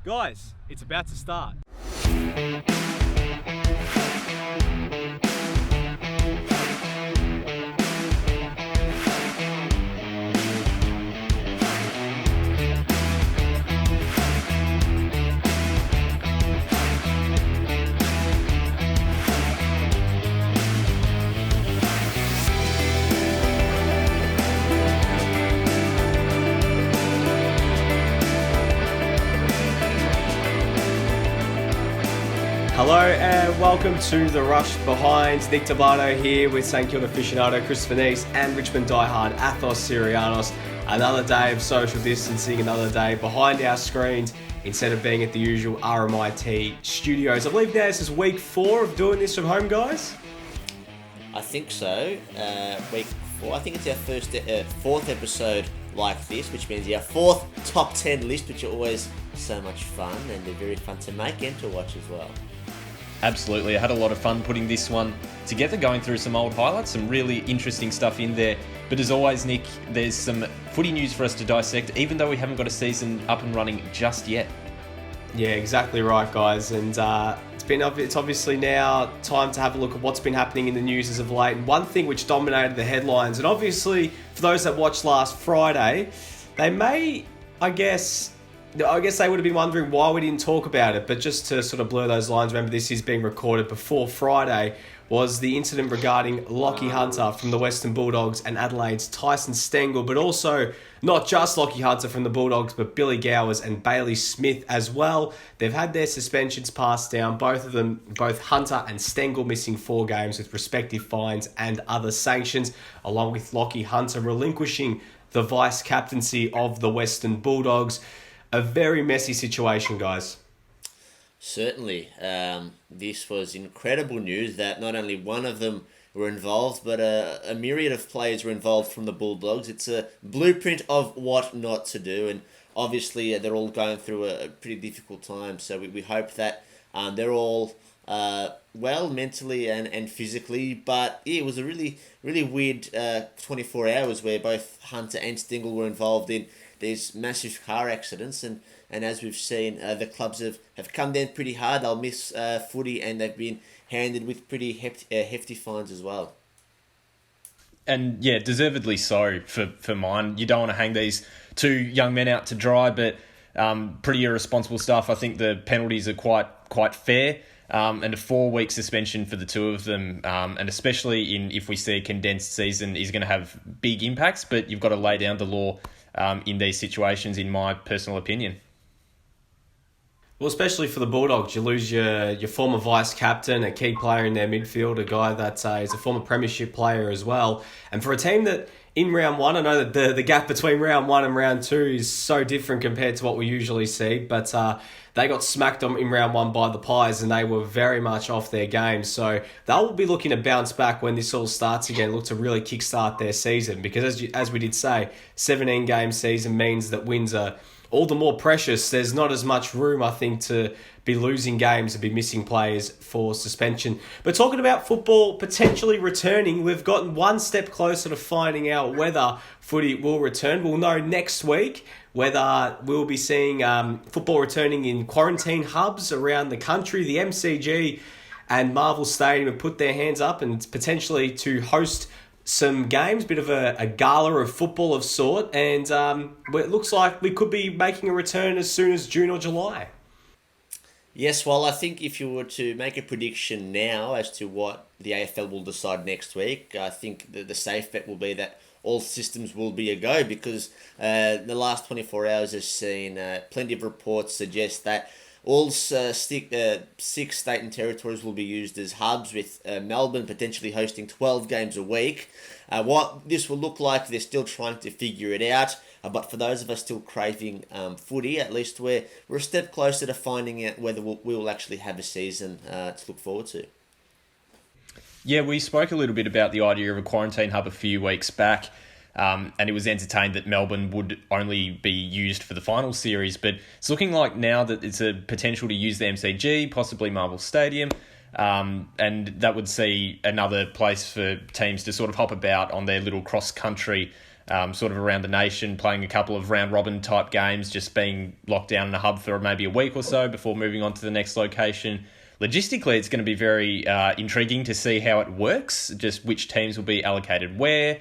Guys, it's about to start. Hello and welcome to The Rush Behind. Nick Tabato here with St Kilda aficionado Christopher Nice and Richmond diehard Athos Sirianos. Another day of social distancing, another day behind our screens instead of being at the usual RMIT studios. I believe now this is week 4 of doing this from home, guys. I think so. Week 4. I think it's our fourth episode like this, which means our 4th top 10 list, which are always so much fun and they're very fun to make and to watch as well. Absolutely. I had a lot of fun putting this one together, going through some old highlights, some really interesting stuff in there. But as always, Nick, there's some footy news for us to dissect, even though we haven't got a season up and running just yet. Yeah, exactly right, guys. And it's obviously now time to have a look at what's been happening in the news as of late. And one thing which dominated the headlines, and obviously for those that watched last Friday, they may, I guess they would have been wondering why we didn't talk about it, but just to sort of blur those lines, remember this is being recorded before Friday, was the incident regarding Lachie Hunter from the Western Bulldogs and Adelaide's Tyson Stengel, but also not just Lachie Hunter from the Bulldogs, but Billy Gowers and Bailey Smith as well. They've had their suspensions passed down, both of them, both Hunter and Stengel missing 4 games with respective fines and other sanctions, along with Lachie Hunter relinquishing the vice-captaincy of the Western Bulldogs. A very messy situation, guys. Certainly. This was incredible news that not only one of them were involved, but a myriad of players were involved from the Bulldogs. It's a blueprint of what not to do, and obviously they're all going through a pretty difficult time, so we hope that they're all well mentally and physically. But yeah, it was a really weird 24 hours where both Hunter and Stengel were involved in these massive car accidents, and as we've seen, the clubs have come down pretty hard. They'll miss footy, and they've been handed with pretty hefty fines as well. And yeah, deservedly so for mine. You don't want to hang these 2 young men out to dry, but pretty irresponsible stuff. I think the penalties are quite fair, and a 4-week suspension for the 2 of them, and especially if we see a condensed season, is going to have big impacts. But you've got to lay down the law in these situations, in my personal opinion. Well, especially for the Bulldogs, you lose your former vice-captain, a key player in their midfield, a guy that is a former premiership player as well. And for a team that in round 1, I know that the gap between round 1 and round 2 is so different compared to what we usually see, but they got smacked on in round 1 by the Pies, and they were very much off their game. So they'll be looking to bounce back when this all starts again, look to really kickstart their season. Because as we did say, 17-game season means that wins are all the more precious. There's not as much room, I think, to be losing games and be missing players for suspension. But talking about football potentially returning, we've gotten one step closer to finding out whether footy will return. We'll know next week whether we'll be seeing football returning in quarantine hubs around the country. The MCG and Marvel Stadium have put their hands up and potentially to host some games, bit of a gala of football of sort, and it looks like we could be making a return as soon as June or July. Yes, well, I think if you were to make a prediction now as to what the AFL will decide next week, I think the safe bet will be that all systems will be a go, because the last 24 hours has seen plenty of reports suggest that all 6 state and territories will be used as hubs, with Melbourne potentially hosting 12 games a week. What this will look like, they're still trying to figure it out. But for those of us still craving footy, at least we're a step closer to finding out whether we will actually have a season to look forward to. Yeah, we spoke a little bit about the idea of a quarantine hub a few weeks back. And it was entertained that Melbourne would only be used for the final series, but it's looking like now that it's a potential to use the MCG, possibly Marvel Stadium, and that would see another place for teams to sort of hop about on their little cross-country sort of around the nation, playing a couple of round-robin type games, just being locked down in a hub for maybe a week or so before moving on to the next location. Logistically, it's going to be very intriguing to see how it works, just which teams will be allocated where,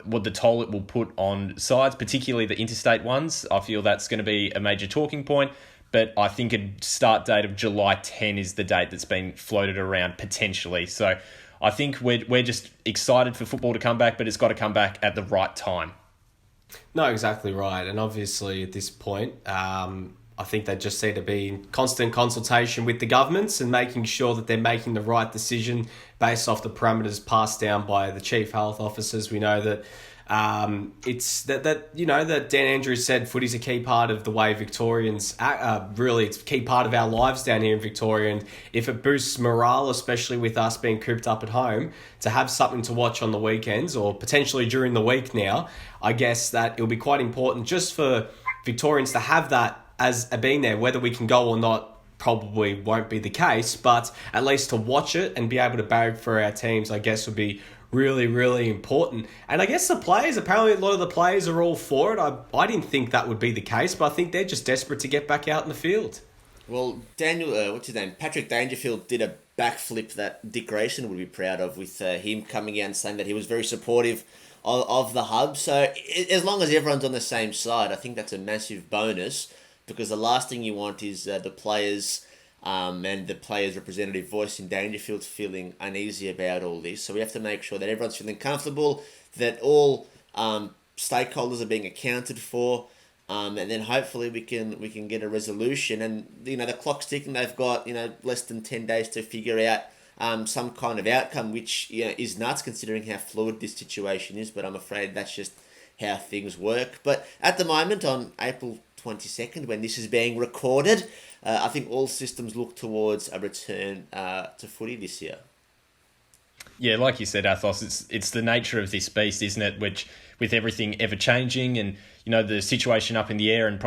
what the toll it will put on sides, particularly the interstate ones. I feel that's going to be a major talking point, but I think a start date of July 10 is the date that's been floated around potentially. So I think we're just excited for football to come back, but it's got to come back at the right time. No, exactly right. And obviously at this point, I think they just need to be in constant consultation with the governments and making sure that they're making the right decision based off the parameters passed down by the chief health officers. We know that it's that Dan Andrews said footy's a key part of the way Victorians really it's a key part of our lives down here in Victoria, and if it boosts morale, especially with us being cooped up at home, to have something to watch on the weekends or potentially during the week now, I guess that it'll be quite important just for Victorians to have that as being there. Whether we can go or not probably won't be the case, but at least to watch it and be able to barrack for our teams, I guess would be really, really important. And I guess the players, apparently a lot of the players are all for it. I didn't think that would be the case, but I think they're just desperate to get back out in the field. Well, Patrick Dangerfield did a backflip that Dick Grayson would be proud of, with him coming out and saying that he was very supportive of the hub. So as long as everyone's on the same side, I think that's a massive bonus, because the last thing you want is the players and the players' representative voice in Dangerfield feeling uneasy about all this. So we have to make sure that everyone's feeling comfortable, that all stakeholders are being accounted for, and then hopefully we can get a resolution. And the clock's ticking. They've got less than 10 days to figure out some kind of outcome, which is nuts considering how fluid this situation is. But I'm afraid that's just how things work. But at the moment, on April 22nd, when this is being recorded, I think all systems look towards a return to footy this year. Yeah, like you said, Athos, it's the nature of this beast, isn't it? Which, with everything ever changing and the situation up in the air, and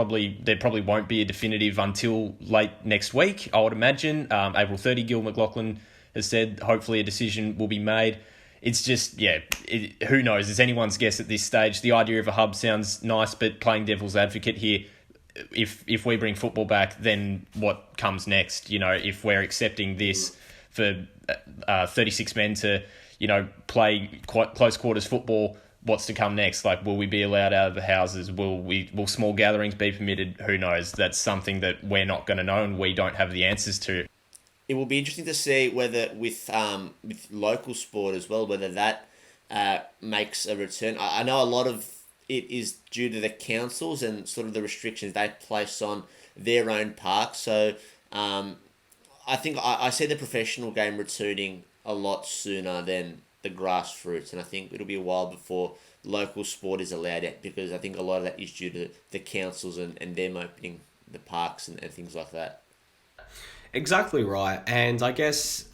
there probably won't be a definitive until late next week, I would imagine. April 30, Gil McLachlan has said hopefully a decision will be made. It's just, who knows? It's anyone's guess at this stage. The idea of a hub sounds nice, but playing devil's advocate here, if we bring football back, then what comes next? If we're accepting this for 36 men to, play quite close quarters football, what's to come next? Like, will we be allowed out of the houses? Will small gatherings be permitted? Who knows? That's something that we're not going to know, and we don't have the answers to. It will be interesting to see whether with local sport as well, whether that makes a return. I know a lot of it is due to the councils and sort of the restrictions they place on their own parks. So I think I see the professional game returning a lot sooner than the grassroots, and I think it'll be a while before local sport is allowed out, because I think a lot of that is due to the councils and them opening the parks and things like that. Exactly right. And I guess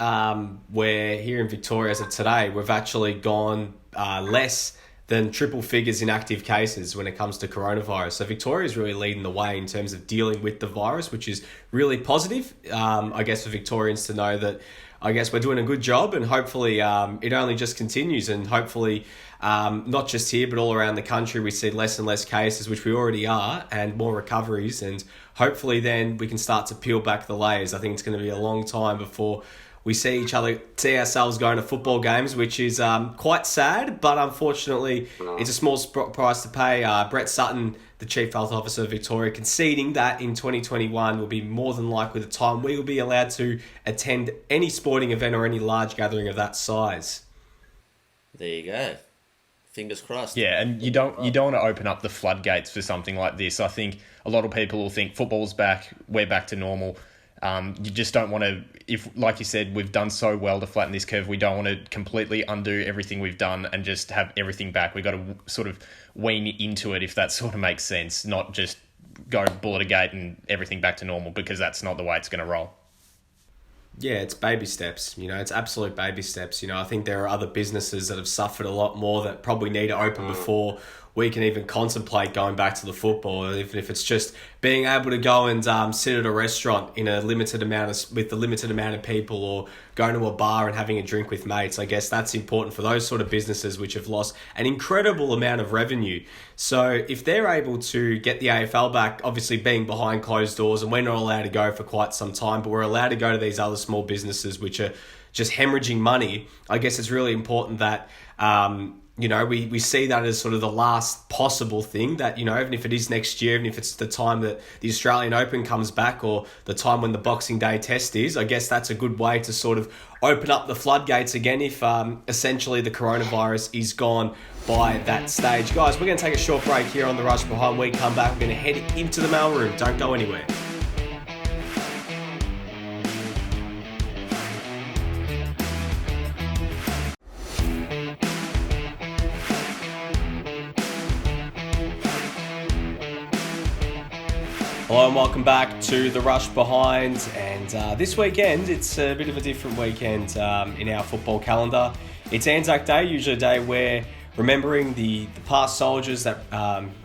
we're here in Victoria as of today, we've actually gone less than triple figures in active cases when it comes to coronavirus. So Victoria is really leading the way in terms of dealing with the virus, which is really positive, I guess, for Victorians to know that I guess we're doing a good job, and hopefully it only just continues, and hopefully not just here but all around the country we see less and less cases, which we already are, and more recoveries, and hopefully then we can start to peel back the layers. I think it's going to be a long time before we see ourselves going to football games, which is quite sad, but unfortunately it's a small price to pay. Brett Sutton, the Chief Health Officer of Victoria, conceding that in 2021 will be more than likely the time we will be allowed to attend any sporting event or any large gathering of that size. There you go. Fingers crossed. Yeah, and you don't want to open up the floodgates for something like this. I think a lot of people will think football's back, we're back to normal. You just don't want to, if, like you said, we've done so well to flatten this curve, we don't want to completely undo everything we've done and just have everything back. We've got to sort of wean into it, if that sort of makes sense, not just go bullet a gate and everything back to normal, because that's not the way it's going to roll. Yeah, it's baby steps, it's absolute baby steps. I think there are other businesses that have suffered a lot more that probably need to open before we can even contemplate going back to the football, even if it's just being able to go and sit at a restaurant in a limited amount with a limited amount of people, or going to a bar and having a drink with mates. I guess that's important for those sort of businesses which have lost an incredible amount of revenue. So if they're able to get the AFL back, obviously being behind closed doors, and we're not allowed to go for quite some time, but we're allowed to go to these other small businesses which are just hemorrhaging money, I guess it's really important that we see that as sort of the last possible thing, that, even if it is next year, even if it's the time that the Australian Open comes back, or the time when the Boxing Day test is, I guess that's a good way to sort of open up the floodgates again if essentially the coronavirus is gone by that stage. Guys, we're going to take a short break here on The Rush Behind. We come back, we're going to head into the mailroom. Don't go anywhere. Hello and welcome back to The Rush Behind, and this weekend it's a bit of a different weekend in our football calendar. It's Anzac Day, usually a day where remembering the past soldiers that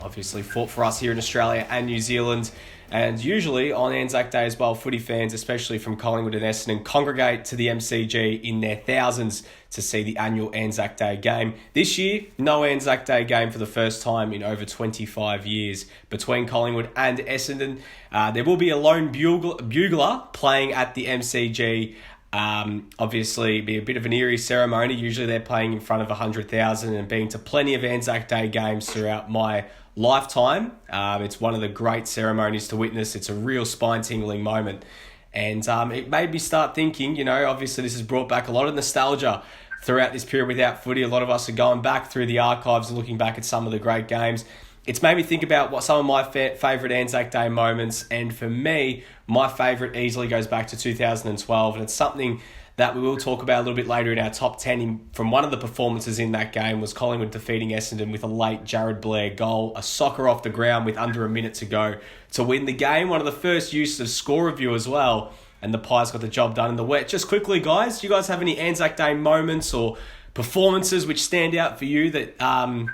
obviously fought for us here in Australia and New Zealand. And usually on Anzac Day as well, footy fans, especially from Collingwood and Essendon, congregate to the MCG in their thousands to see the annual Anzac Day game. This year, no Anzac Day game for the first time in over 25 years between Collingwood and Essendon. There will be a lone bugler playing at the MCG. Obviously, be a bit of an eerie ceremony. Usually they're playing in front of 100,000, and been to plenty of Anzac Day games throughout my lifetime. It's one of the great ceremonies to witness. It's a real spine-tingling moment. And it made me start thinking, obviously this has brought back a lot of nostalgia throughout this period without footy. A lot of us are going back through the archives and looking back at some of the great games. It's made me think about what some of my favourite Anzac Day moments, and for me, my favourite easily goes back to 2012, and it's something that we will talk about a little bit later in our top 10. From one of the performances in that game was Collingwood defeating Essendon with a late Jared Blair goal, a soccer off the ground with under a minute to go to win the game. One of the first uses of score review as well, and the Pies got the job done in the wet. Just quickly, guys, do you guys have any Anzac Day moments or performances which stand out for you that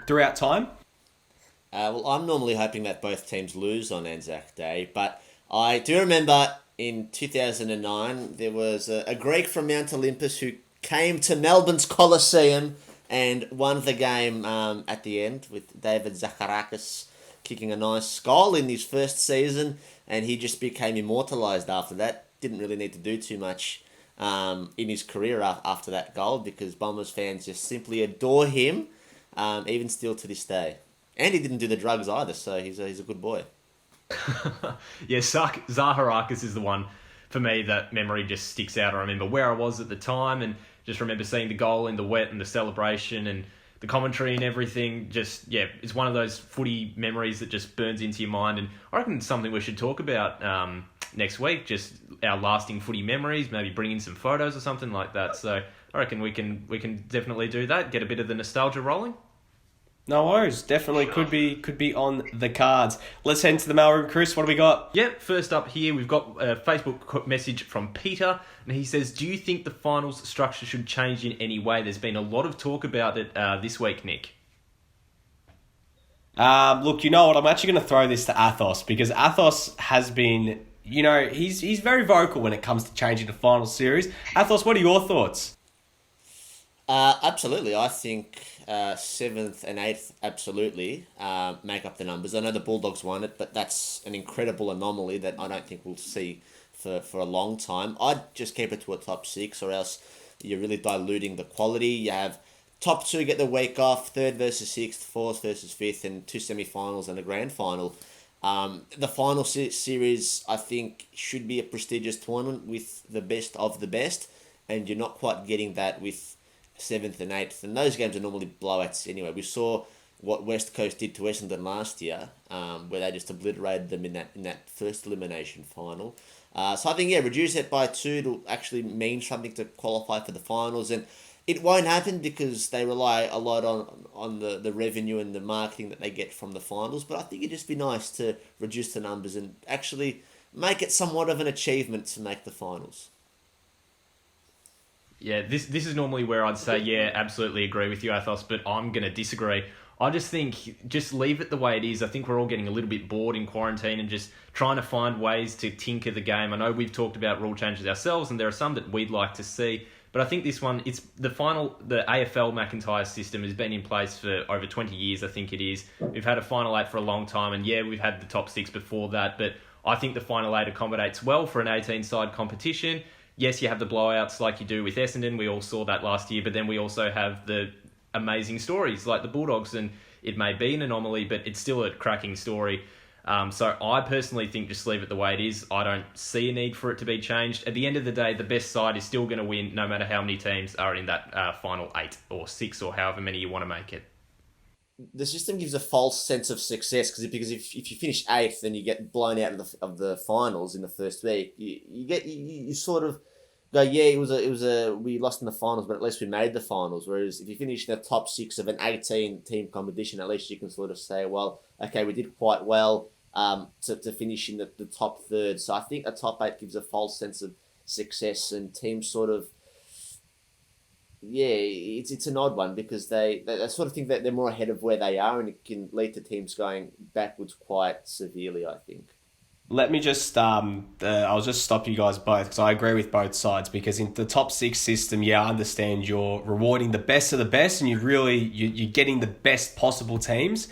throughout time? Well, I'm normally hoping that both teams lose on Anzac Day, but I do remember in 2009, there was a Greek from Mount Olympus who came to Melbourne's Coliseum and won the game at the end, with David Zacharakis kicking a nice goal in his first season, and he just became immortalised after that. Didn't really need to do too much in his career after that goal, because Bombers fans just simply adore him, even still to this day. And he didn't do the drugs either, so he's a good boy. Yeah, Zaharakis is the one for me that memory just sticks out. I remember where I was at the time, and just remember seeing the goal in the wet and the celebration and the commentary and everything. Just, yeah, it's one of those footy memories that just burns into your mind, and I reckon it's something we should talk about next week, just our lasting footy memories, maybe bring in some photos or something like that. So I reckon we can definitely do that, get a bit of the nostalgia rolling. No worries. Definitely could be on the cards. Let's head into the mailroom, Chris. What do we got? Yep, first up here, we've got a Facebook message from Peter, and he says, do you think the finals structure should change in any way? There's been a lot of talk about it this week, Nick. Look, you know what? I'm actually going to throw this to Athos, because Athos has been, he's very vocal when it comes to changing the final series. Athos, what are your thoughts? Absolutely. I think 7th and 8th absolutely make up the numbers. I know the Bulldogs won it, but that's an incredible anomaly that I don't think we'll see for a long time. I'd just keep it to a top 6, or else you're really diluting the quality. You have top 2 get the week off, 3rd versus 6th, 4th versus 5th, and 2 semi-finals and a grand final. The final series, I think, should be a prestigious tournament with the best of the best, and you're not quite getting that with 7th and 8th, and those games are normally blowouts anyway. We saw what West Coast did to Essendon last year, where they just obliterated them in that first elimination final. So I think, reduce it by 2 to actually mean something to qualify for the finals, and it won't happen because they rely a lot on the revenue and the marketing that they get from the finals. But I think it'd just be nice to reduce the numbers and actually make it somewhat of an achievement to make the finals. Yeah, this is normally where I'd say, yeah, absolutely agree with you, Athos, but I'm going to disagree. I just think just leave it the way it is. I think we're all getting a little bit bored in quarantine and just trying to find ways to tinker the game. I know we've talked about rule changes ourselves, and there are some that we'd like to see. But I think this one, it's the AFL McIntyre system has been in place for over 20 years, I think it is. We've had a Final 8 for a long time, and yeah, we've had the top 6 before that, but I think the Final 8 accommodates well for an 18-side competition. Yes, you have the blowouts like you do with Essendon. We all saw that last year, but then we also have the amazing stories like the Bulldogs, and it may be an anomaly, but it's still a cracking story. So I personally think just leave it the way it is. I don't see a need for it to be changed. At the end of the day, the best side is still going to win no matter how many teams are in that final 8 or 6 or however many you want to make it. The system gives a false sense of success because if you finish 8th, then you get blown out of the finals in the first week. You sort of go, yeah, we lost in the finals, but at least we made the finals. Whereas if you finish in the top 6 of an 18-team competition, at least you can sort of say, well, okay, we did quite well to finish in the top third. So I think a top 8 gives a false sense of success, and teams sort of, yeah, it's an odd one because they sort of think that they're more ahead of where they are, and it can lead to teams going backwards quite severely, I think. Let me just, I'll just stop you guys both because I agree with both sides, because in the top 6 system, yeah, I understand you're rewarding the best of the best and you're getting the best possible teams.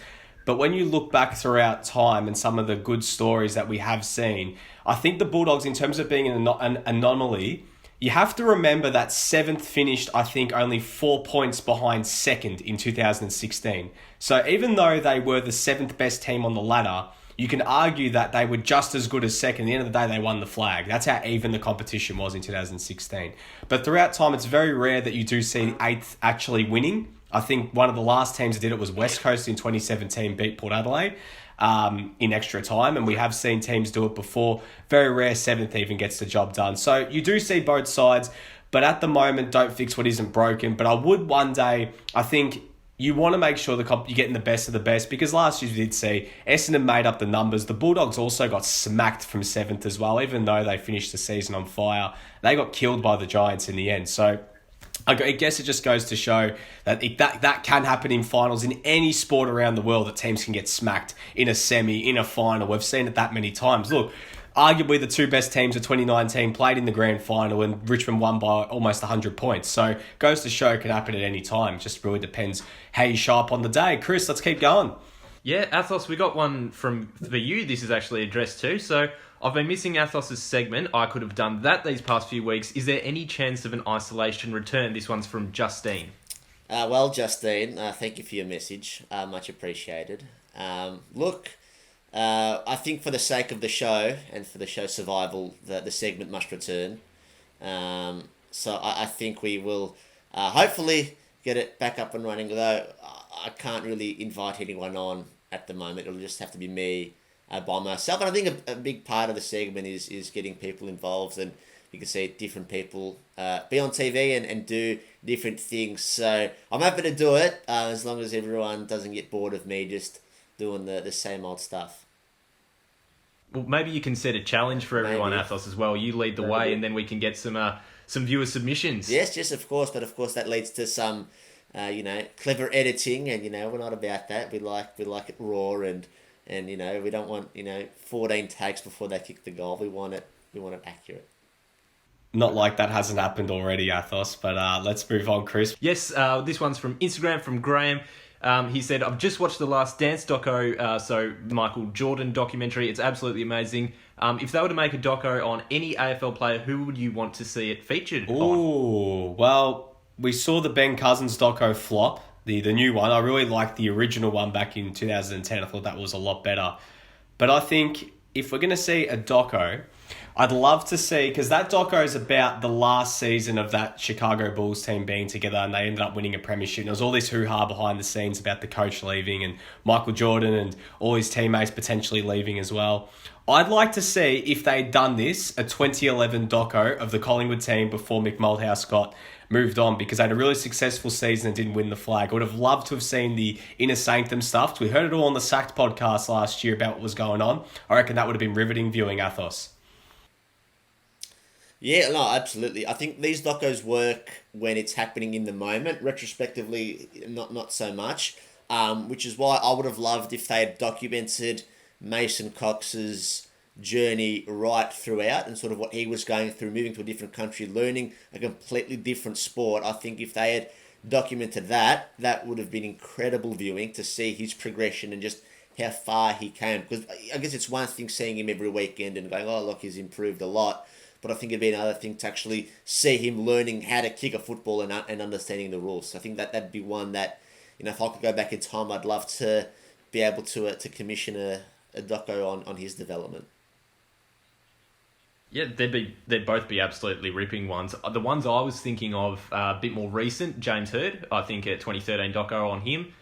But when you look back throughout time and some of the good stories that we have seen, I think the Bulldogs, in terms of being an anomaly, you have to remember that 7th finished, I think, only 4 points behind 2nd in 2016. So even though they were the 7th best team on the ladder, you can argue that they were just as good as 2nd. At the end of the day, they won the flag. That's how even the competition was in 2016. But throughout time, it's very rare that you do see 8th actually winning. I think one of the last teams that did it was West Coast in 2017, beat Port Adelaide in extra time. And we have seen teams do it before. Very rare 7th even gets the job done. So you do see both sides. But at the moment, don't fix what isn't broken. But I would one day, I think, you want to make sure you're getting the best of the best, because last year you did see Essendon made up the numbers. The Bulldogs also got smacked from 7th as well, even though they finished the season on fire. They got killed by the Giants in the end. So I guess it just goes to show that that can happen in finals in any sport around the world, that teams can get smacked in a semi, in a final. We've seen it that many times. Look, arguably the 2 best teams of 2019 played in the grand final, and Richmond won by almost 100 points. So goes to show it can happen at any time. It just really depends how you show up on the day. Chris, let's keep going. Yeah, Athos, we got one for you. This is actually addressed to. So I've been missing Athos's segment. I could have done that these past few weeks. Is there any chance of an isolation return? This one's from Justine. Well, Justine, thank you for your message. Much appreciated. Look, I think for the sake of the show and for the show's survival, the segment must return. So I think we will hopefully get it back up and running, though I can't really invite anyone on at the moment. It'll just have to be me by myself. And I think a big part of the segment is getting people involved, and you can see different people be on TV and do different things. So I'm happy to do it as long as everyone doesn't get bored of me just doing the same old stuff. Well, maybe you can set a challenge for everyone, Athos, as well. You lead the way, and then we can get some viewer submissions. Yes, of course. But of course, that leads to some, clever editing, and we're not about that. We like it raw, and we don't want 14 takes before they kick the goal. We want it accurate. Not like that hasn't happened already, Athos. But let's move on, Chris. Yes, this one's from Instagram from Graham. He said, I've just watched the Last Dance doco, so Michael Jordan documentary. It's absolutely amazing. If they were to make a doco on any AFL player, who would you want to see it featured on? Ooh, well, we saw the Ben Cousins doco flop, the new one. I really liked the original one back in 2010. I thought that was a lot better. But I think if we're going to see a doco, I'd love to see, because that doco is about the last season of that Chicago Bulls team being together, and they ended up winning a premiership. And there was all this hoo-ha behind the scenes about the coach leaving and Michael Jordan and all his teammates potentially leaving as well. I'd like to see, if they'd done this, a 2011 doco of the Collingwood team before Mick Malthouse got moved on, because they had a really successful season and didn't win the flag. I would have loved to have seen the Inner Sanctum stuff. We heard it all on the Sacked podcast last year about what was going on. I reckon that would have been riveting viewing, Athos. Yeah, no, absolutely. I think these docos work when it's happening in the moment. Retrospectively, not so much. which is why I would have loved if they had documented Mason Cox's journey right throughout and sort of what he was going through, moving to a different country, learning a completely different sport. I think if they had documented that, that would have been incredible viewing to see his progression and just how far he came. Because I guess it's one thing seeing him every weekend and going, oh, look, he's improved a lot. But I think it'd be another thing to actually see him learning how to kick a football and understanding the rules. So I think that'd be one that, if I could go back in time, I'd love to be able to commission a doco on his development. Yeah, they'd both be absolutely ripping ones. The ones I was thinking of, a bit more recent, James Hird, I think a 2013 doco on him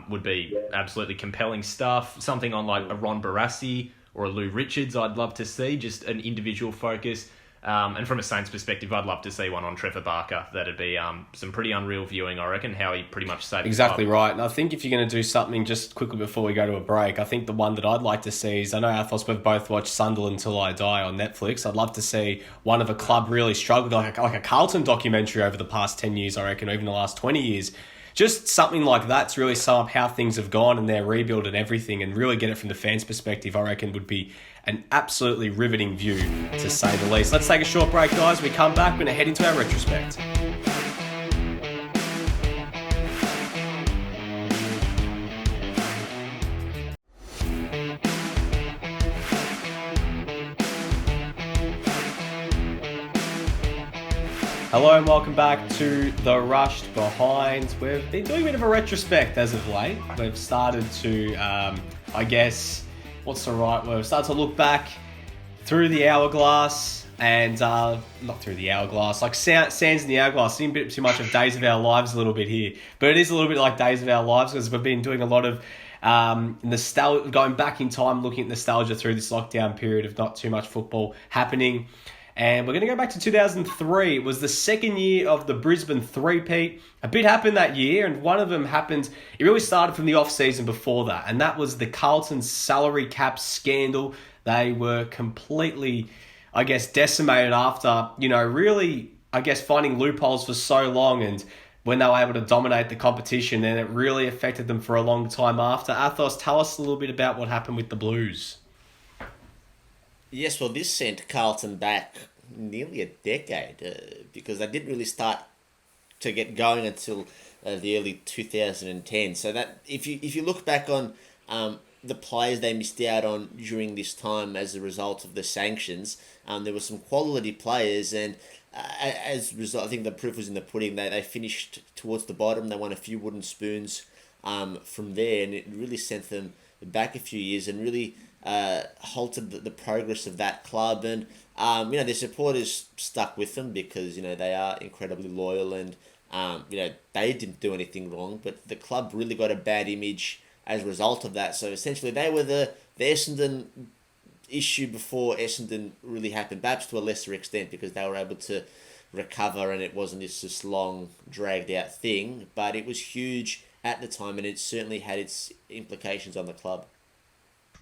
would be absolutely compelling stuff. Something on like a Ron Barassi or a Lou Richards I'd love to see, just an individual focus. And from a Saints perspective, I'd love to see one on Trevor Barker. That'd be some pretty unreal viewing, I reckon, how he pretty much saved Exactly right. And I think if you're going to do something just quickly before we go to a break, I think the one that I'd like to see is, I know Athos, we've both watched Sunderland Till I Die on Netflix. I'd love to see one of a club really struggled, like a Carlton documentary over the past 10 years, I reckon, or even the last 20 years. Just something like that to really sum up how things have gone and their rebuild and everything, and really get it from the fans' perspective, I reckon would be an absolutely riveting view, to say the least. Let's take a short break, guys. When we come back, we're going to head into our retrospect. Hello and welcome back to The Rushed Behind. We've been doing a bit of a retrospect as of late. We've started to, I guess, what's the right word? We've started to look back through the hourglass and, not through the hourglass, like sands in the hourglass. Seeing a bit too much of Days of Our Lives a little bit here. But it is a little bit like Days of Our Lives because we've been doing a lot of nostalgia, going back in time, looking at nostalgia through this lockdown period of not too much football happening. And we're going to go back to 2003. It was the second year of the Brisbane three-peat. A bit happened that year, and one of them happened, it really started from the off-season before that, and that was the Carlton salary cap scandal. They were completely, I guess, decimated after, really, I guess, finding loopholes for so long, and when they were able to dominate the competition, then it really affected them for a long time after. Athos, tell us a little bit about what happened with the Blues. Yes, well, this sent Carlton back nearly a decade because they didn't really start to get going until the early 2010. So that if you look back on the players they missed out on during this time as a result of the sanctions, there were some quality players, and as a result, I think the proof was in the pudding. They finished towards the bottom. They won a few wooden spoons from there, and it really sent them back a few years and really halted the progress of that club. And their supporters stuck with them because they are incredibly loyal, and they didn't do anything wrong, but the club really got a bad image as a result of that. So essentially they were the Essendon issue before Essendon really happened, perhaps to a lesser extent because they were able to recover and it wasn't this long dragged out thing, but it was huge at the time and it certainly had its implications on the club.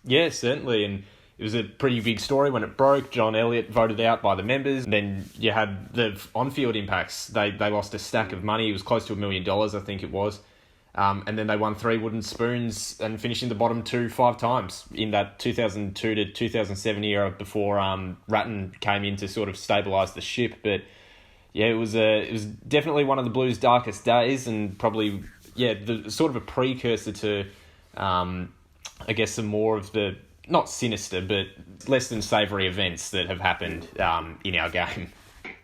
Yeah, certainly, and it was a pretty big story when it broke. John Elliott voted out by the members. And then you had the on-field impacts. They lost a stack of money. It was close to $1 million, I think it was. And then they won 3 wooden spoons and finished in the bottom 5 times in that 2002 to 2007 era before Ratton came in to sort of stabilise the ship. But yeah, it was definitely one of the Blues' darkest days, and probably the sort of a precursor to I guess some more of the, not sinister, but less than savoury events that have happened in our game.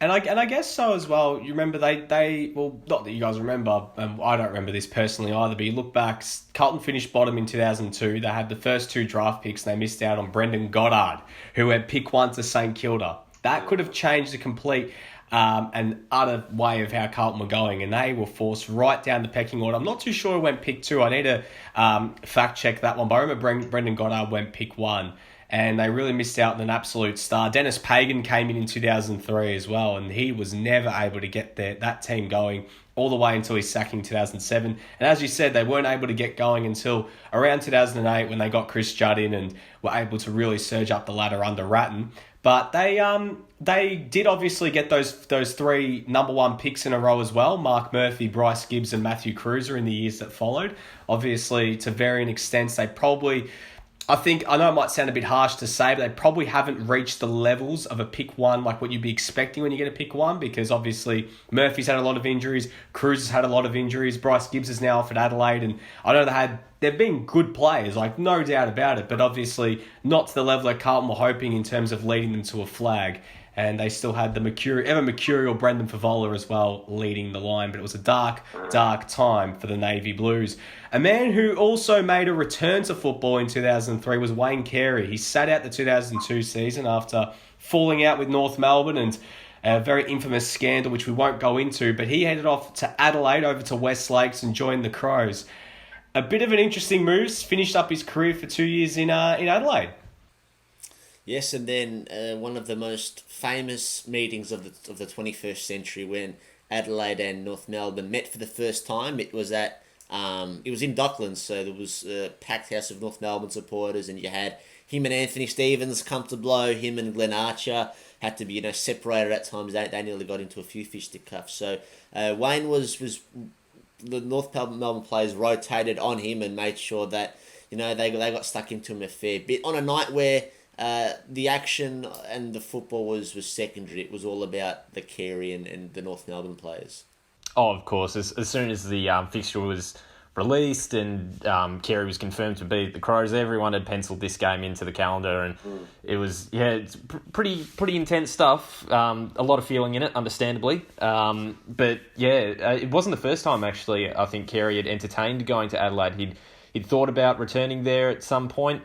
And I guess so as well. You remember they well, not that you guys remember, I don't remember this personally either, but you look back, Carlton finished bottom in 2002. They had the first 2 draft picks and they missed out on Brendan Goddard, who went pick 1 to St Kilda. That could have changed the complete and utter way of how Carlton were going, and they were forced right down the pecking order. I'm not too sure who went pick 2. I need to fact check that one, but I remember Brendan Goddard went pick 1, and they really missed out on an absolute star. Dennis Pagan came in 2003 as well, and he was never able to get that team going all the way until his sacking in 2007. And as you said, they weren't able to get going until around 2008 when they got Chris Judd in and were able to really surge up the ladder under Ratton. But they they did obviously get those three number one picks in a row as well. Mark Murphy, Bryce Gibbs and Matthew Cruiser in the years that followed. Obviously, to varying extents, they probably... I know it might sound a bit harsh to say, but they probably haven't reached the levels of a pick one, like what you'd be expecting when you get a pick one, because obviously Murphy's had a lot of injuries, Cruz has had a lot of injuries, Bryce Gibbs is now off at Adelaide, and I know they've been good players, like no doubt about it, but obviously not to the level that Carlton were hoping in terms of leading them to a flag. And they still had the ever mercurial Brendan Favola as well leading the line. But it was a dark, dark time for the Navy Blues. A man who also made a return to football in 2003 was Wayne Carey. He sat out the 2002 season after falling out with North Melbourne and a very infamous scandal, which we won't go into. But he headed off to Adelaide, over to West Lakes, and joined the Crows. A bit of an interesting move. Finished up his career for 2 years in Adelaide. Yes, and then one of the most famous meetings of the 21st century, when Adelaide and North Melbourne met for the first time. It was in Docklands, so there was a packed house of North Melbourne supporters, and you had him and Anthony Stevens come to blow. Him and Glenn Archer had to be separated at times. They nearly got into a few fisticuffs. So Wayne was the North Melbourne players rotated on him and made sure that they got stuck into him a fair bit on a night where the action and the football was secondary. It was all about the Carey and the North Melbourne players. Oh, of course. As soon as the fixture was released and Carey was confirmed to beat the Crows, everyone had penciled this game into the calendar, and it was it's pretty intense stuff. A lot of feeling in it, understandably. But it wasn't the first time actually. I think Carey had entertained going to Adelaide. He'd thought about returning there at some point.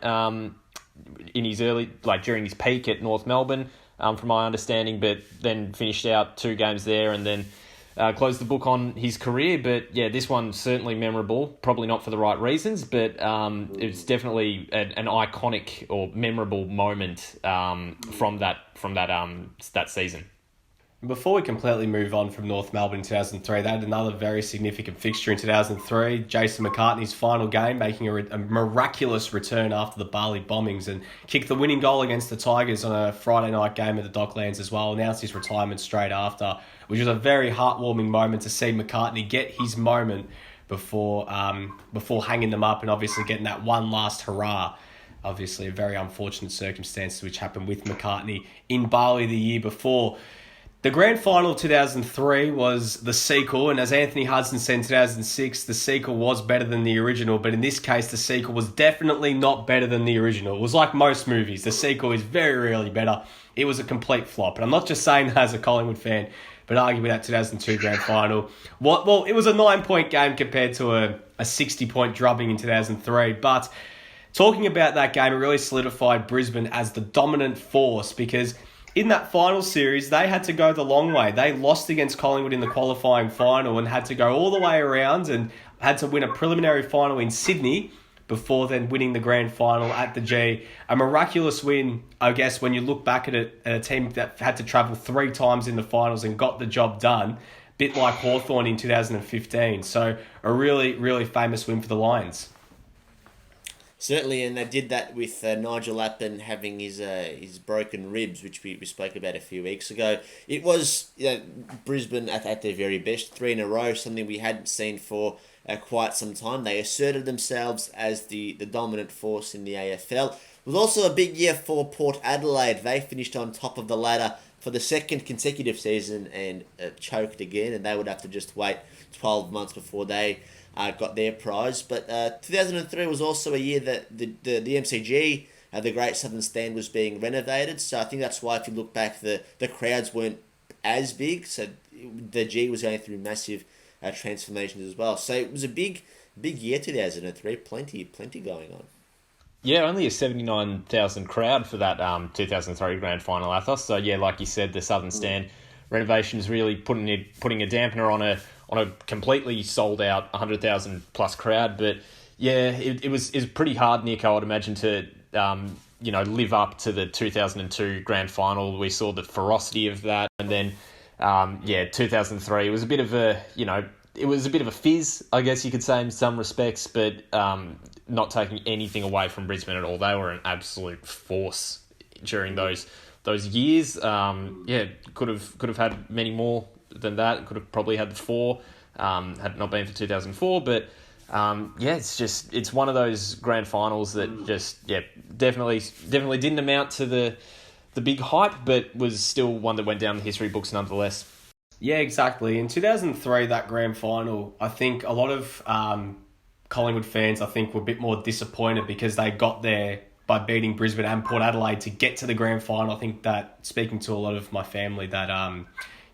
In his during his peak at North Melbourne, from my understanding, but then finished out 2 games there and then closed the book on his career. But yeah, this one's certainly memorable, probably not for the right reasons, but it's definitely an iconic or memorable moment from that season. Before we completely move on from North Melbourne in 2003, they had another very significant fixture in 2003. Jason McCartney's final game, making a miraculous return after the Bali bombings, and kicked the winning goal against the Tigers on a Friday night game at the Docklands as well. Announced his retirement straight after, which was a very heartwarming moment to see McCartney get his moment before hanging them up and obviously getting that one last hurrah. Obviously, a very unfortunate circumstance which happened with McCartney in Bali the year before. The grand final of 2003 was the sequel, and as Anthony Hudson said in 2006, the sequel was better than the original, but in this case, the sequel was definitely not better than the original. It was like most movies. The sequel is very rarely better. It was a complete flop, and I'm not just saying that as a Collingwood fan, but arguably that 2002 grand final. Well, it was a 9-point game compared to a 60-point drubbing in 2003, but talking about that game, it really solidified Brisbane as the dominant force, because in that final series, they had to go the long way. They lost against Collingwood in the qualifying final and had to go all the way around and had to win a preliminary final in Sydney before then winning the grand final at the G. A miraculous win, I guess, when you look back at it, a team that had to travel 3 times in the finals and got the job done, bit like Hawthorn in 2015. So a really, really famous win for the Lions. Certainly, and they did that with Nigel Lappin having his broken ribs, which we spoke about a few weeks ago. It was Brisbane at their very best, 3 in a row, something we hadn't seen for quite some time. They asserted themselves as the dominant force in the AFL. It was also a big year for Port Adelaide. They finished on top of the ladder for the 2nd consecutive season and choked again, and they would have to just wait 12 months before they got their prize. But 2003 was also a year that the MCG, the Great Southern Stand, was being renovated. So I think that's why, if you look back, the crowds weren't as big. So the G was going through massive transformations as well. So it was a big year, 2003. Plenty going on. Yeah, only a 79,000 crowd for that 2003 grand final, Athos. So yeah, like you said, the Southern Stand renovation is really putting a dampener on a completely sold out 100,000 plus crowd. But yeah, it was pretty hard, Nick, I would imagine, to live up to the 2002 grand final. We saw the ferocity of that, and then 2003 was a bit of a it was a bit of a fizz, I guess you could say, in some respects, but not taking anything away from Brisbane at all. They were an absolute force during those years. Could have had many more than that. Could have probably had 4 had it not been for 2004. But it's one of those grand finals that definitely didn't amount to the big hype, but was still one that went down the history books nonetheless. Yeah, exactly. In 2003, that grand final, I think a lot of Collingwood fans, were a bit more disappointed because they got there by beating Brisbane and Port Adelaide to get to the grand final. I think that, speaking to a lot of my family that,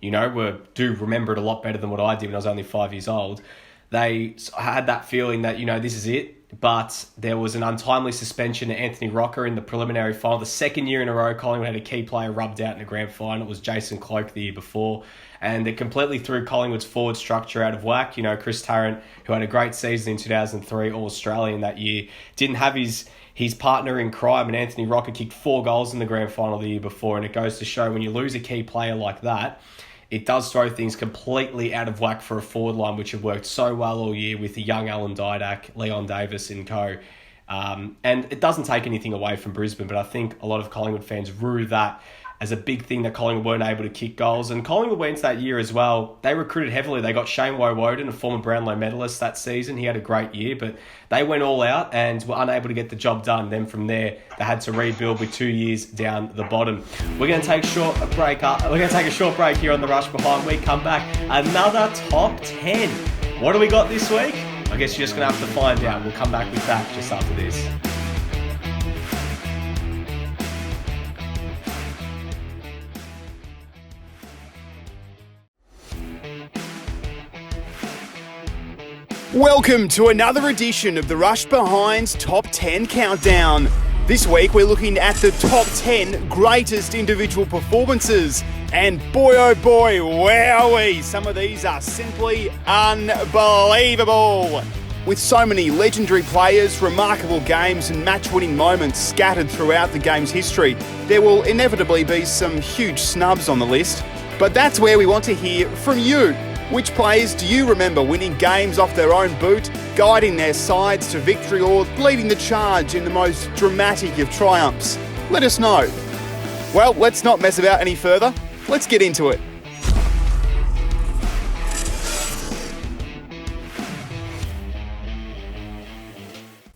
do remember it a lot better than what I did when I was only 5 years old, they had that feeling that, this is it. But there was an untimely suspension to Anthony Rocker in the preliminary final. The second year in a row, Collingwood had a key player rubbed out in the grand final. It was Jason Cloke the year before. And it completely threw Collingwood's forward structure out of whack. Chris Tarrant, who had a great season in 2003, All-Australian that year, didn't have his partner in crime, and Anthony Rocker kicked 4 goals in the grand final the year before. And it goes to show when you lose a key player like that, it does throw things completely out of whack for a forward line, which have worked so well all year with the young Alan Didak, Leon Davis and co. And it doesn't take anything away from Brisbane, but I think a lot of Collingwood fans rue that as a big thing that Collingwood weren't able to kick goals. And Collingwood went that year as well. They recruited heavily. They got Shane Woden, a former Brownlow medalist that season. He had a great year, but they went all out and were unable to get the job done. Then from there, they had to rebuild with 2 years down the bottom. We're going to take a short break here on The Rush Behind. We come back, another top 10. What do we got this week? I guess you're just going to have to find out. We'll come back with that just after this. Welcome to another edition of the Rush Behind's Top 10 Countdown. This week we're looking at the top 10 greatest individual performances. And boy oh boy, wowee, some of these are simply unbelievable. With so many legendary players, remarkable games and match-winning moments scattered throughout the game's history, there will inevitably be some huge snubs on the list. But that's where we want to hear from you. Which players do you remember winning games off their own boot, guiding their sides to victory, or leading the charge in the most dramatic of triumphs? Let us know. Well, let's not mess about any further. Let's get into it.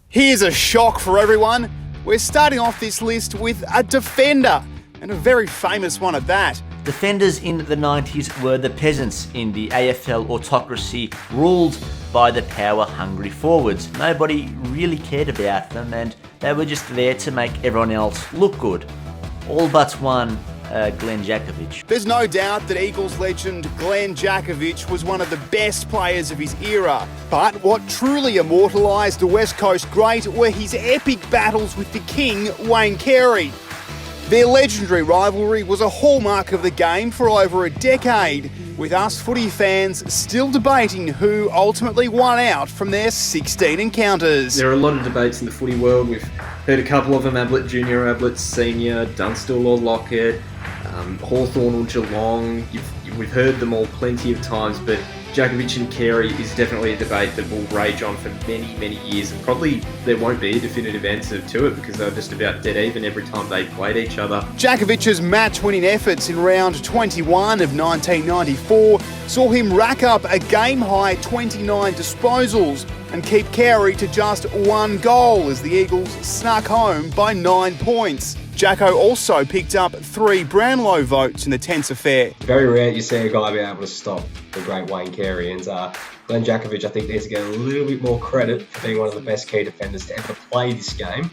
Here's a shock for everyone. We're starting off this list with a defender, and a very famous one at that. Defenders in the 90s were the peasants in the AFL autocracy, ruled by the power-hungry forwards. Nobody really cared about them, and they were just there to make everyone else look good. All but one, Glenn Jakovich. There's no doubt that Eagles legend Glenn Jakovich was one of the best players of his era. But what truly immortalised the West Coast great were his epic battles with the king, Wayne Carey. Their legendary rivalry was a hallmark of the game for over a decade, with us footy fans still debating who ultimately won out from their 16 encounters. There are a lot of debates in the footy world. We've heard a couple of them: Ablett Jr., Ablett Sr., Dunstall or Lockett, Hawthorn or Geelong. We've heard them all plenty of times, but Jakovich and Carey is definitely a debate that will rage on for many, many years, and probably there won't be a definitive answer to it because they're just about dead even every time they played each other. Jakovich's match-winning efforts in round 21 of 1994 saw him rack up a game-high 29 disposals and keep Carey to just 1 goal as the Eagles snuck home by 9 points. Jacko also picked up 3 Brownlow votes in the tense affair. Very rare you see a guy be able to stop the great Wayne Carey, and Glenn Jakovich, I think, needs to get a little bit more credit for being one of the best key defenders to ever play this game,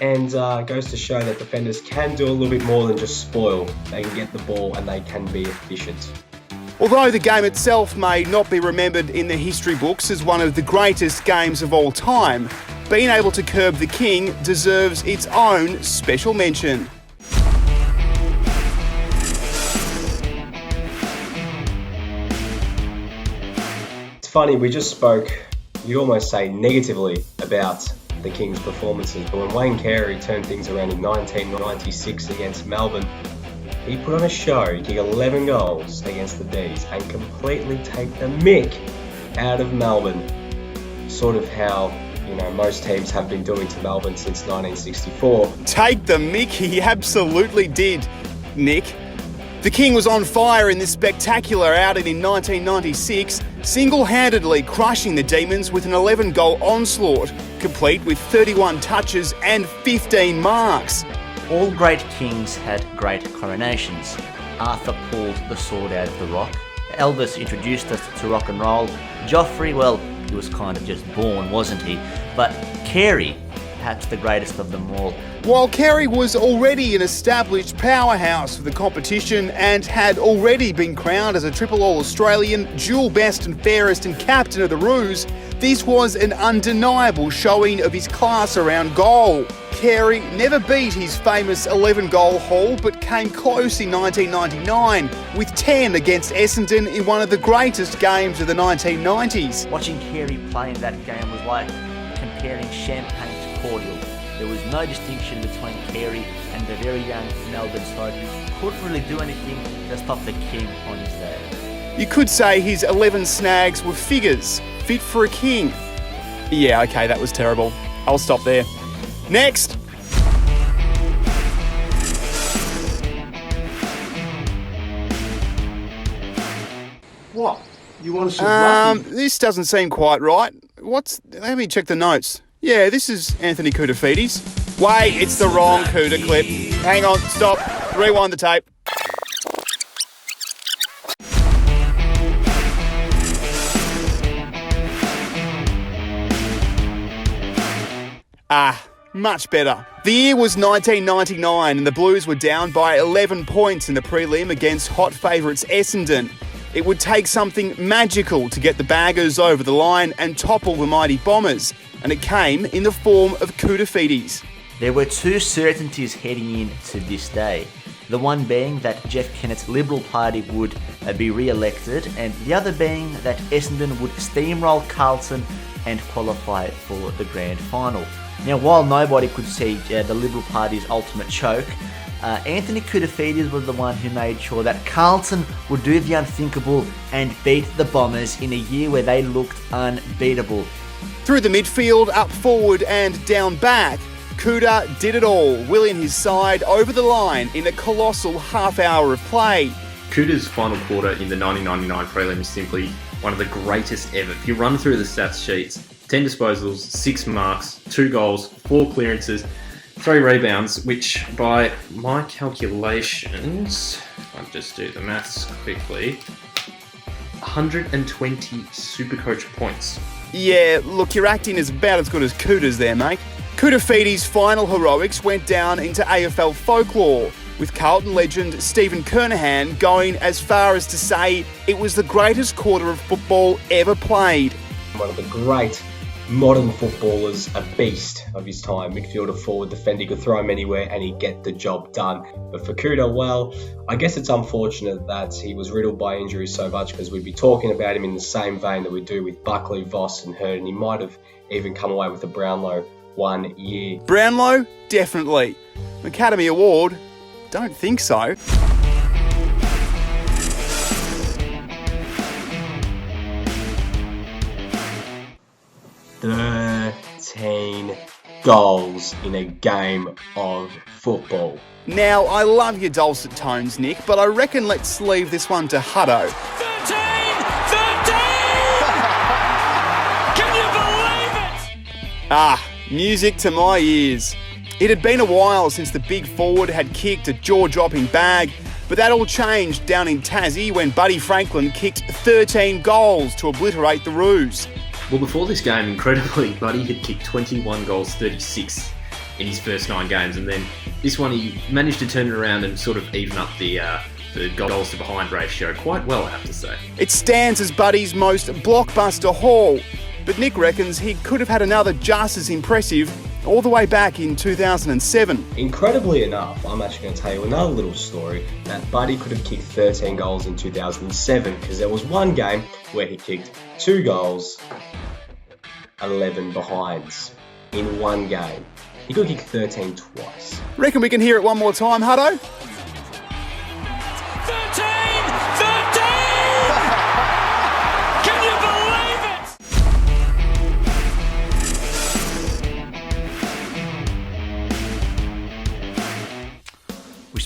and goes to show that defenders can do a little bit more than just spoil. They can get the ball and they can be efficient. Although the game itself may not be remembered in the history books as one of the greatest games of all time, being able to curb the king deserves its own special mention. It's funny, we just spoke, you'd almost say negatively, about the Kings' performances, but when Wayne Carey turned things around in 1996 against Melbourne, he put on a show. He kicked 11 goals against the D's and completely take the mick out of Melbourne. Sort of how most teams have been doing to Melbourne since 1964. Take the mick, he absolutely did, Nick. The King was on fire in this spectacular outing in 1996, single-handedly crushing the Demons with an 11-goal onslaught, complete with 31 touches and 15 marks. All great kings had great coronations. Arthur pulled the sword out of the rock. Elvis introduced us to rock and roll. Joffrey, well, he was kind of just born, wasn't he? But Carey, perhaps the greatest of them all. While Carey was already an established powerhouse for the competition and had already been crowned as a Triple All-Australian, dual best and fairest and captain of the Roos, this was an undeniable showing of his class around goal. Carey never beat his famous 11-goal haul but came close in 1999 with 10 against Essendon in one of the greatest games of the 1990s. Watching Carey play in that game was like comparing champagne to cordial. There was no distinction between Carey and the very young Melbourne side who couldn't really do anything to stop the King on his day. You could say his 11 snags were figures, fit for a king. Yeah, okay, that was terrible. I'll stop there. Next! What? You want some This doesn't seem quite right. Let me check the notes. Yeah, this is Anthony Koutafidis. Wait, it's the wrong Kouta clip. Hang on, stop. Rewind the tape. Much better. The year was 1999 and the Blues were down by 11 points in the prelim against hot favourites Essendon. It would take something magical to get the Baggers over the line and topple the mighty Bombers, and it came in the form of Koutafidis. There were two certainties heading into this day. The one being that Jeff Kennett's Liberal Party would be re-elected, and the other being that Essendon would steamroll Carlton and qualify for the grand final. Now, while nobody could see the Liberal Party's ultimate choke, Anthony Koutafidis was the one who made sure that Carlton would do the unthinkable and beat the Bombers in a year where they looked unbeatable. Through the midfield, up forward and down back, Kouta did it all, willing his side over the line in a colossal half hour of play. Kouta's final quarter in the 1999 prelim is simply one of the greatest ever. If you run through the stats sheets, 10 disposals, 6 marks, 2 goals, 4 clearances, 3 rebounds, which by my calculations, I'll just do the maths quickly, 120 Supercoach points. Yeah, look, you're acting as about as good as Kouta's there, mate. Koutafidis' final heroics went down into AFL folklore, with Carlton legend Stephen Kernahan going as far as to say it was the greatest quarter of football ever played. One of the great modern footballers, a beast of his time, midfielder, forward, defender, he could throw him anywhere and he'd get the job done. But for Kouta, well, I guess it's unfortunate that he was riddled by injuries so much, because we'd be talking about him in the same vein that we do with Buckley, Voss and Hurd, and he might have even come away with a Brownlow one year. Brownlow? Definitely. Academy Award? Don't think so. "13 goals in a game of football." Now, I love your dulcet tones, Nick, but I reckon let's leave this one to Hutto. 13! 13! Can you believe it? Music to my ears. It had been a while since the big forward had kicked a jaw-dropping bag, but that all changed down in Tassie when Buddy Franklin kicked 13 goals to obliterate the Roos. Well, before this game, incredibly, Buddy had kicked 21 goals, 36 in his first 9 games, and then this one he managed to turn it around and sort of even up the goals to behind ratio quite well, I have to say. It stands as Buddy's most blockbuster haul, but Nick reckons he could have had another just as impressive all the way back in 2007. Incredibly enough, I'm actually going to tell you another little story that Buddy could have kicked 13 goals in 2007, because there was one game where he kicked 2 goals, 11 behinds in one game. He could kick 13 twice. Reckon we can hear it one more time, Hutto? 13! 13! Can you believe it?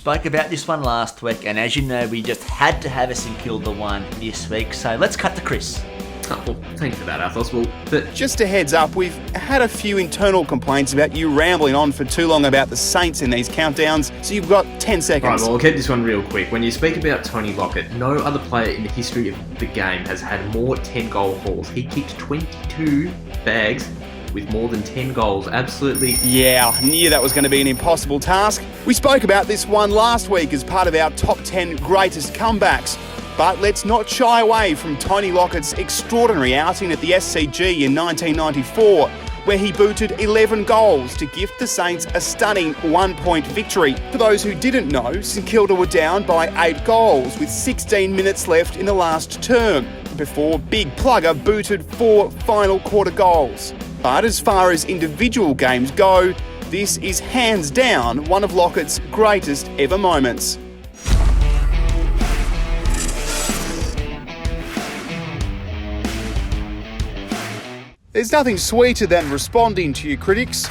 spoke about this one last week, and as you know, we just had to have a St Kilda one this week. So let's cut to Chris. Oh, well, thanks for that, Athos. Well, but Just a heads up, we've had a few internal complaints about you rambling on for too long about the Saints in these countdowns, so you've got 10 seconds. Right, well, I'll keep this one real quick. When you speak about Tony Lockett, no other player in the history of the game has had more 10-goal hauls. He kicked 22 bags with more than 10 goals. Absolutely. Yeah, I knew that was going to be an impossible task. We spoke about this one last week as part of our top 10 greatest comebacks. But let's not shy away from Tony Lockett's extraordinary outing at the SCG in 1994, where he booted 11 goals to gift the Saints a stunning 1-point victory. For those who didn't know, St Kilda were down by 8 goals with 16 minutes left in the last term, before Big Plugger booted 4 final quarter goals. But as far as individual games go, this is hands down one of Lockett's greatest ever moments. There's nothing sweeter than responding to your critics,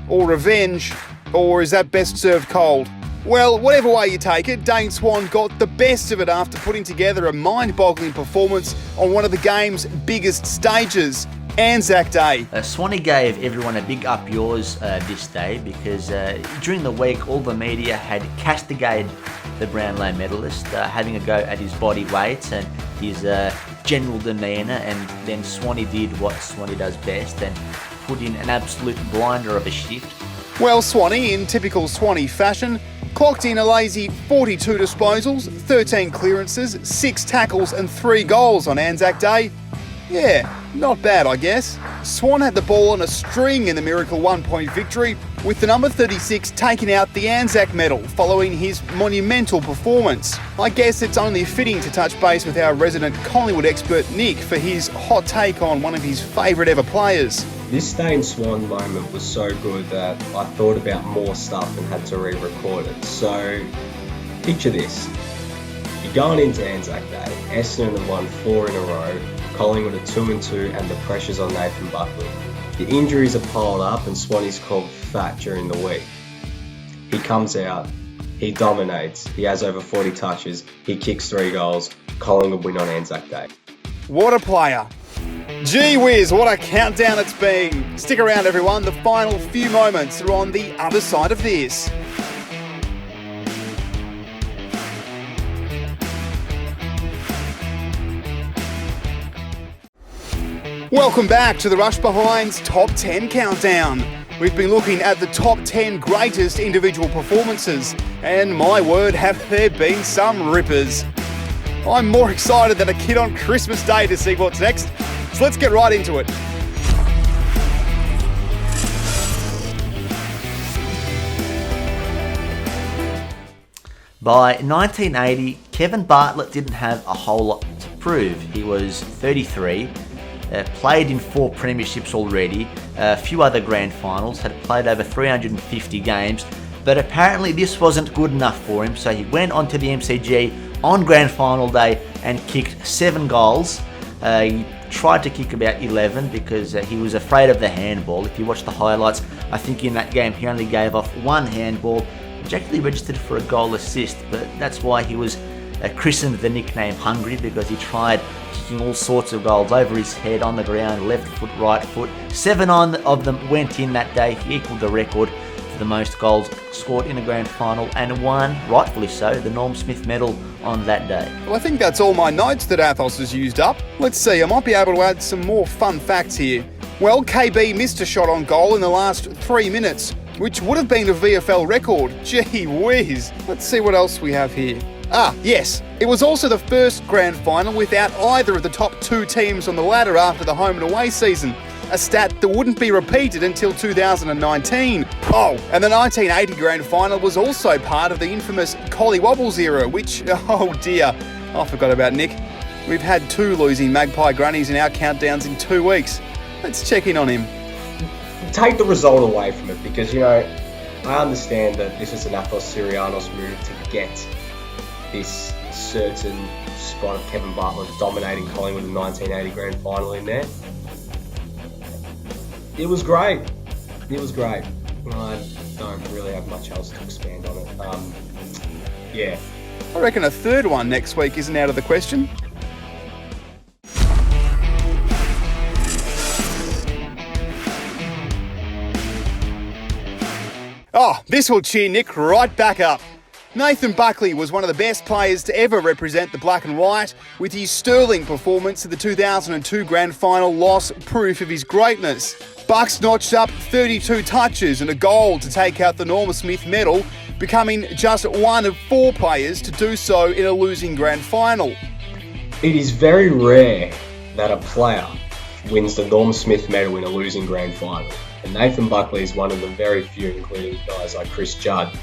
or revenge, or is that best served cold? Well, whatever way you take it, Dane Swan got the best of it after putting together a mind-boggling performance on one of the game's biggest stages, Anzac Day. Swanee gave everyone a big up yours this day because during the week all the media had castigated the Brownlow medalist, having a go at his body weight and his general demeanour, and then Swanee did what Swanee does best and put in an absolute blinder of a shift. Well, Swanee, in typical Swanee fashion, clocked in a lazy 42 disposals, 13 clearances, 6 tackles and 3 goals on Anzac Day. Yeah, not bad, I guess. Swan had the ball on a string in the miracle 1-point victory, with the number 36 taking out the Anzac medal following his monumental performance. I guess it's only fitting to touch base with our resident Collingwood expert Nick for his hot take on one of his favourite ever players. This Dane Swan moment was so good that I thought about more stuff and had to re-record it. So, picture this. You're going into Anzac Day, Essendon have won 4 in a row, Collingwood are 2-2 and the pressure's on Nathan Buckley. The injuries are piled up and Swanee's called fat during the week. He comes out, he dominates, he has over 40 touches, he kicks 3 goals, Collingwood win on Anzac Day. What a player. Gee whiz, what a countdown it's been. Stick around everyone, the final few moments are on the other side of this. Welcome back to the Rush Behind's Top 10 Countdown. We've been looking at the top 10 greatest individual performances, and my word, have there been some rippers. I'm more excited than a kid on Christmas Day to see what's next, so let's get right into it. By 1980, Kevin Bartlett didn't have a whole lot to prove. He was 33, played in 4 premierships already, a few other grand finals, had played over 350 games, but apparently this wasn't good enough for him, so he went onto the MCG on grand final day and kicked 7 goals. He tried to kick about 11 because he was afraid of the handball. If you watch the highlights, I think in that game he only gave off 1 handball, which actually registered for a goal assist, but that's why he was christened the nickname Hungry, because he tried kicking all sorts of goals over his head, on the ground, left foot, right foot. 7 of them went in that day. He equalled the record for the most goals scored in a grand final and won, rightfully so, the Norm Smith medal on that day. Well, I think that's all my notes that Athos has used up. Let's see, I might be able to add some more fun facts here. Well, KB missed a shot on goal in the last 3 minutes, which would have been a VFL record. Gee whiz. Let's see what else we have here. Ah, yes. It was also the first grand final without either of the top 2 teams on the ladder after the home and away season, a stat that wouldn't be repeated until 2019. Oh, and the 1980 grand final was also part of the infamous Collie Wobbles era, which, oh dear, I forgot about Nick. We've had 2 losing Magpie Grannies in our countdowns in 2 weeks. Let's check in on him. Take the result away from it because, you know, I understand that this is an Athos Sirianos move to get this certain spot of Kevin Bartlett dominating Collingwood in the 1980 grand final in there. It was great. It was great. I don't really have much else to expand on it. Yeah. I reckon a third one next week isn't out of the question. Oh, this will cheer Nick right back up. Nathan Buckley was one of the best players to ever represent the black and white, with his sterling performance in the 2002 grand final loss proof of his greatness. Bucks notched up 32 touches and a goal to take out the Norm Smith medal, becoming just one of 4 players to do so in a losing grand final. It is very rare that a player wins the Norm Smith medal in a losing grand final. And Nathan Buckley is one of the very few, including guys like Chris Judd.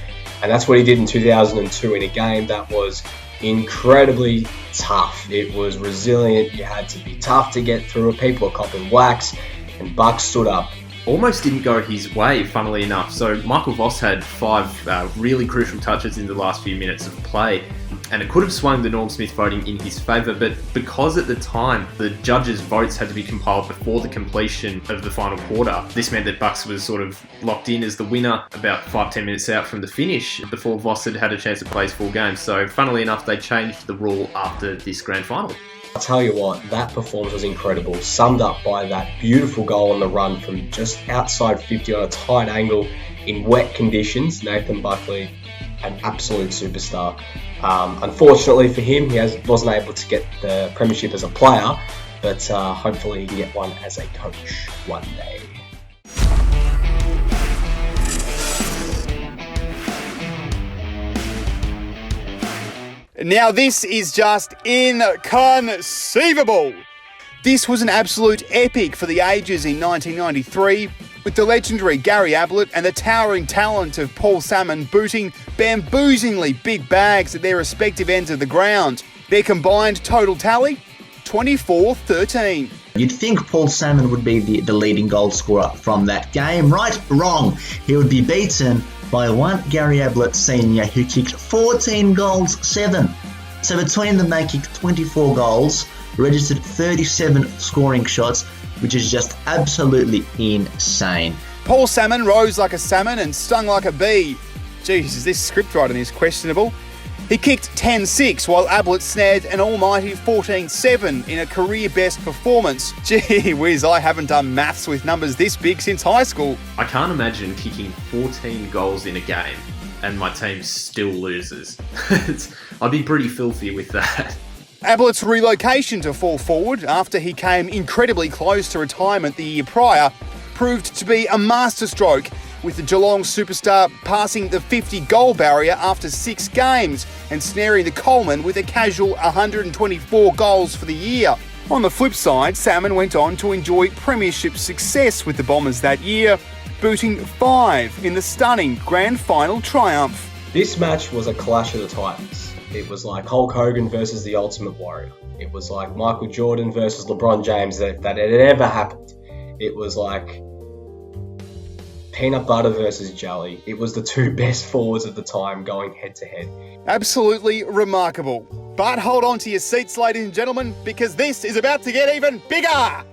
And that's what he did in 2002 in a game that was incredibly tough. It was resilient. You had to be tough to get through it. People were copping wax, and Buck stood up. Almost didn't go his way, funnily enough. So Michael Voss had 5 really crucial touches in the last few minutes of play, and it could have swung the Norm Smith voting in his favour, but because at the time the judges' votes had to be compiled before the completion of the final quarter, this meant that Bucks was sort of locked in as the winner about 5-10 minutes out from the finish before Voss had a chance to play his full game. So funnily enough, they changed the rule after this grand final. I'll tell you what, that performance was incredible, summed up by that beautiful goal on the run from just outside 50 on a tight angle in wet conditions. Nathan Buckley, an absolute superstar. Unfortunately for him, he wasn't able to get the premiership as a player, but hopefully he can get one as a coach one day. Now this is just inconceivable. This was an absolute epic for the ages in 1993, with the legendary Gary Ablett and the towering talent of Paul Salmon booting bamboozingly big bags at their respective ends of the ground. Their combined total tally, 24-13. You'd think Paul Salmon would be the leading goal scorer from that game. Right? Wrong. He would be beaten by one Gary Ablett Senior who kicked 14 goals, 7. So between them they kicked 24 goals, registered 37 scoring shots, which is just absolutely insane. Paul Salmon rose like a salmon and stung like a bee. Jesus, this script writing is questionable. He kicked 10-6 while Ablett snared an almighty 14-7 in a career-best performance. Gee whiz, I haven't done maths with numbers this big since high school. I can't imagine kicking 14 goals in a game and my team still loses. I'd be pretty filthy with that. Ablett's relocation to full forward after he came incredibly close to retirement the year prior proved to be a masterstroke, with the Geelong superstar passing the 50-goal barrier after 6 games and snaring the Coleman with a casual 124 goals for the year. On the flip side, Salmon went on to enjoy premiership success with the Bombers that year, booting 5 in the stunning grand final triumph. This match was a clash of the titans. It was like Hulk Hogan versus the Ultimate Warrior. It was like Michael Jordan versus LeBron James that had ever happened. It was like peanut butter versus jelly. It was the 2 best forwards at the time going head to head. Absolutely remarkable. But hold on to your seats, ladies and gentlemen, because this is about to get even bigger.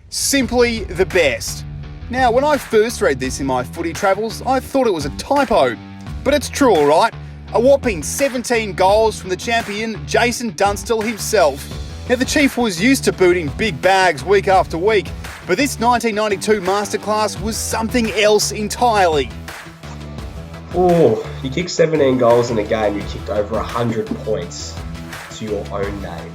Simply the best. Now, when I first read this in my footy travels, I thought it was a typo. But it's true, alright. A whopping 17 goals from the champion Jason Dunstall himself. Now, the Chief was used to booting big bags week after week, but this 1992 masterclass was something else entirely. Oh, you kicked 17 goals in a game, you kicked over 100 points to your own name.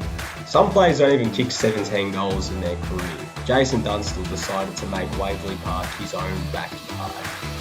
Some players don't even kick 17 goals in their career. Jason Dunstall decided to make Waverley Park his own backyard.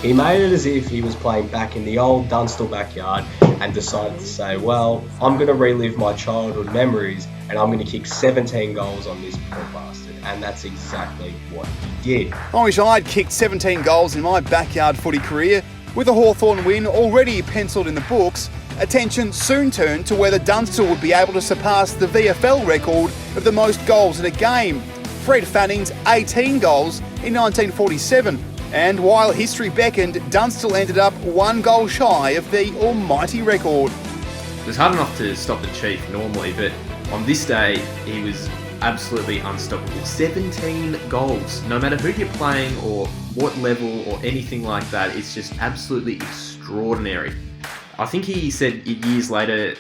He made it as if he was playing back in the old Dunstall backyard and decided to say, well, I'm going to relive my childhood memories and I'm going to kick 17 goals on this poor bastard. And that's exactly what he did. I wish I'd kicked 17 goals in my backyard footy career. With a Hawthorn win already penciled in the books, attention soon turned to whether Dunstall would be able to surpass the VFL record of the most goals in a game, Fred Fanning's 18 goals in 1947. And while history beckoned, Dunstall ended up 1 goal shy of the almighty record. It was hard enough to stop the Chief normally, but on this day, he was absolutely unstoppable. 17 goals. No matter who you're playing or what level or anything like that, it's just absolutely extraordinary. I think he said years later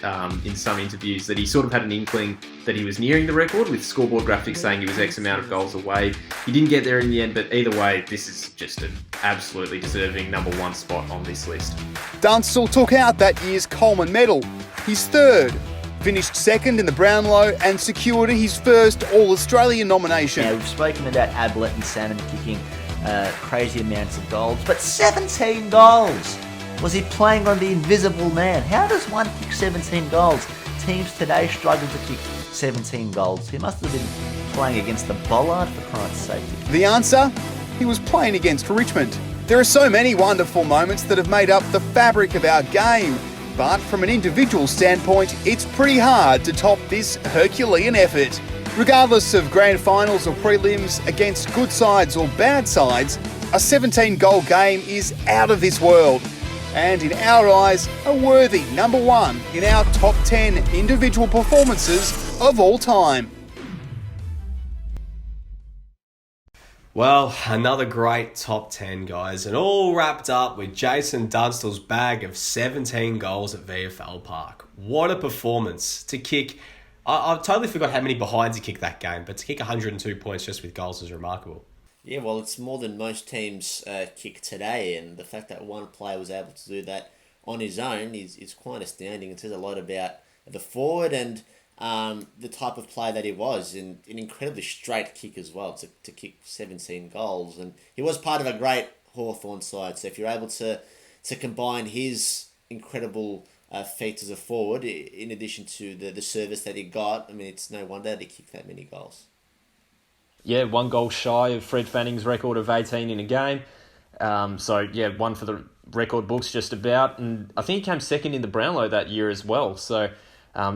in some interviews that he sort of had an inkling that he was nearing the record, with scoreboard graphics saying he was X amount of goals away. He didn't get there in the end, but either way, this is just an absolutely deserving number one spot on this list. Dunstall took out that year's Coleman medal, his third, finished second in the Brownlow and secured his first All-Australian nomination. Now, we've spoken about Ablett and Salmon kicking crazy amounts of goals, but 17 goals! Was he playing on the invisible man? How does one kick 17 goals? Teams today struggle to kick 17 goals. He must have been playing against the bollard, for Christ's sake. The answer? He was playing against Richmond. There are so many wonderful moments that have made up the fabric of our game, but from an individual standpoint, it's pretty hard to top this Herculean effort. Regardless of grand finals or prelims against good sides or bad sides, a 17-goal game is out of this world. And in our eyes, a worthy number one in our top 10 individual performances of all time. Well, another great top 10, guys, and all wrapped up with Jason Dunstall's bag of 17 goals at VFL Park. What a performance to kick. I totally forgot how many behinds he kicked that game, but to kick 102 points just with goals is remarkable. Yeah, well, it's more than most teams kick today, and the fact that one player was able to do that on his own is quite astounding. It says a lot about the forward and the type of player that he was, and an incredibly straight kick as well to kick 17 goals. And he was part of a great Hawthorn side, so if you're able to combine his incredible feats as a forward, in addition to the service that he got, I mean, it's no wonder that he kicked that many goals. Yeah, 1 goal shy of Fred Fanning's record of 18 in a game. So, yeah, one for the record books just about. And I think he came second in the Brownlow that year as well. So,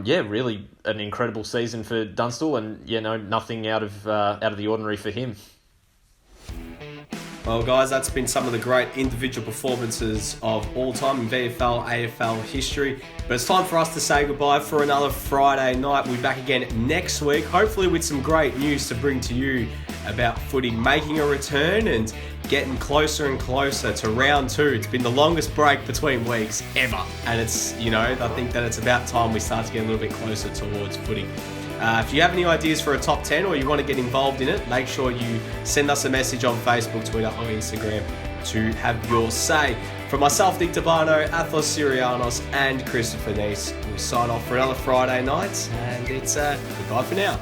yeah, really an incredible season for Dunstall, and, nothing out of the ordinary for him. Well, guys, that's been some of the great individual performances of all time in VFL, AFL history. But it's time for us to say goodbye for another Friday night. We'll be back again next week, hopefully with some great news to bring to you about footy making a return and getting closer and closer to round 2. It's been the longest break between weeks ever. And it's, I think that it's about time we start to get a little bit closer towards footy. If you have any ideas for a top 10 or you want to get involved in it, make sure you send us a message on Facebook, Twitter or Instagram to have your say. From myself, Nick Tabano, Athos Sirianos and Christopher Nice, we'll sign off for another Friday night, and it's goodbye for now.